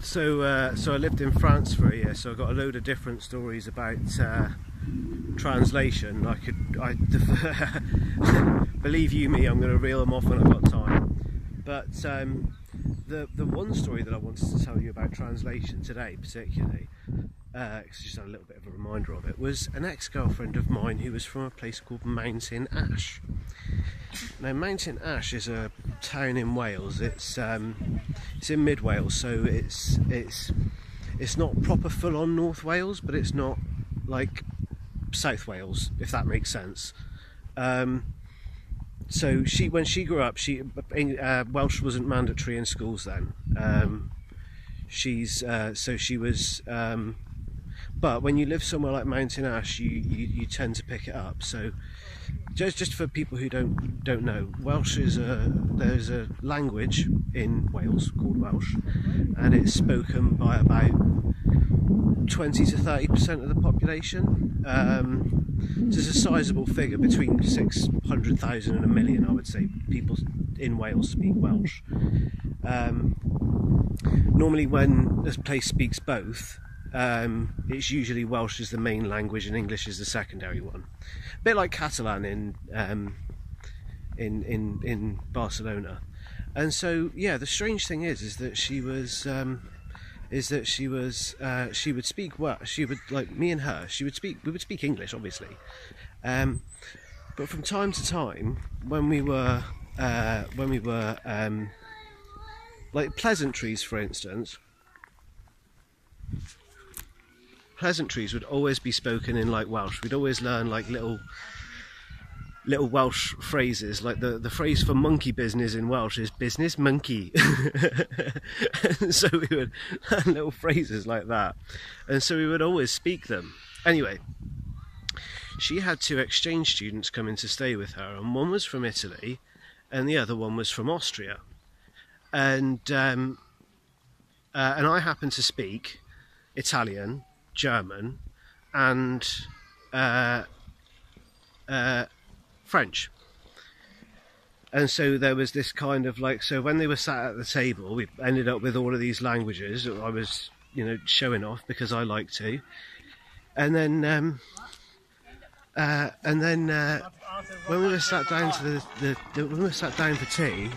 So I lived in France for a year, so I got a load of different stories about translation. Believe you me, I'm going to reel them off when I've got time. But the one story that I wanted to tell you about translation today, particularly, because just a little bit of a reminder of it, was an ex-girlfriend of mine who was from a place called Mountain Ash. Now, Mountain Ash is a town in Wales. It's in mid Wales, so it's not proper full-on North Wales, but it's not like South Wales, if that makes sense. So when she grew up, Welsh wasn't mandatory in schools then. But when you live somewhere like Mountain Ash, you tend to pick it up. So just for people who don't know, Welsh is there's a language in Wales called Welsh, and it's spoken by about 20 to 30% of the population. So it's a sizable figure, between 600,000 and 1 million, I would say, people in Wales speak Welsh. Normally when a place speaks both, it's usually Welsh is the main language and English is the secondary one. A bit like Catalan in Barcelona. And so yeah, the strange thing is that she would speak well. She would, like me and her, we would speak English, obviously. But from time to time, when we were like pleasantries, for instance, pleasantries would always be spoken in like Welsh. We'd always learn like little Welsh phrases, like the phrase for monkey business in Welsh is business monkey. And so we would learn little phrases like that, and so we would always speak them. Anyway, she had 2 exchange students come in to stay with her, and one was from Italy and the other one was from Austria, and I happened to speak Italian, German and French. And so there was this kind of like, so when they were sat at the table, we ended up with all of these languages. I was, showing off because I like to. And then when we were sat down to when we were sat down for tea,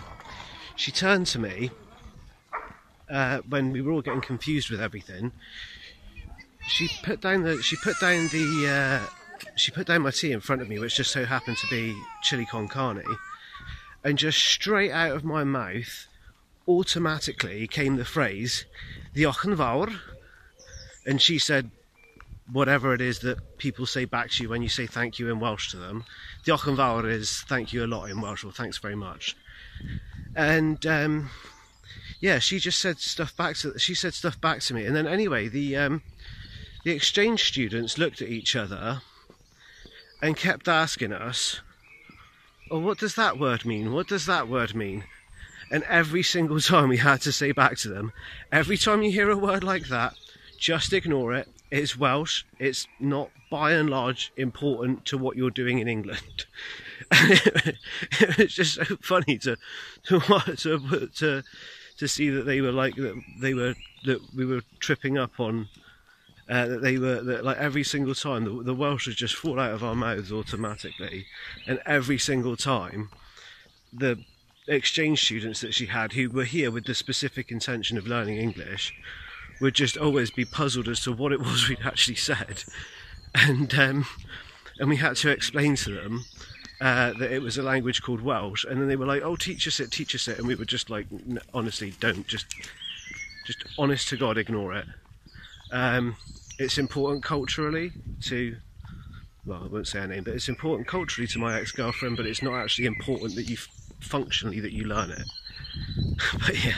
she turned to me when we were all getting confused with everything. She put down my tea in front of me, which just so happened to be chili con carne, and just straight out of my mouth automatically came the phrase "Diolch yn fawr," and she said whatever it is that people say back to you when you say thank you in Welsh to them. Diolch yn fawr is thank you a lot in Welsh, or thanks very much. And yeah, she just said stuff back to me, and then anyway, the exchange students looked at each other and kept asking us, "Oh, what does that word mean? What does that word mean?" And every single time we had to say back to them, every time you hear a word like that, just ignore it. It's Welsh. It's not, by and large, important to what you're doing in England. It was just so funny to see that they were like that we were tripping up on. That like every single time the Welsh would just fall out of our mouths automatically, and every single time the exchange students that she had, who were here with the specific intention of learning English, would just always be puzzled as to what it was we'd actually said, and we had to explain to them that it was a language called Welsh, and then they were like, "Oh, teach us it," and we were just like, honestly, don't, just honest to God, ignore it. It's important culturally to, well, I won't say her name, but it's important culturally to my ex-girlfriend, but it's not actually important that functionally that you learn it. But yeah.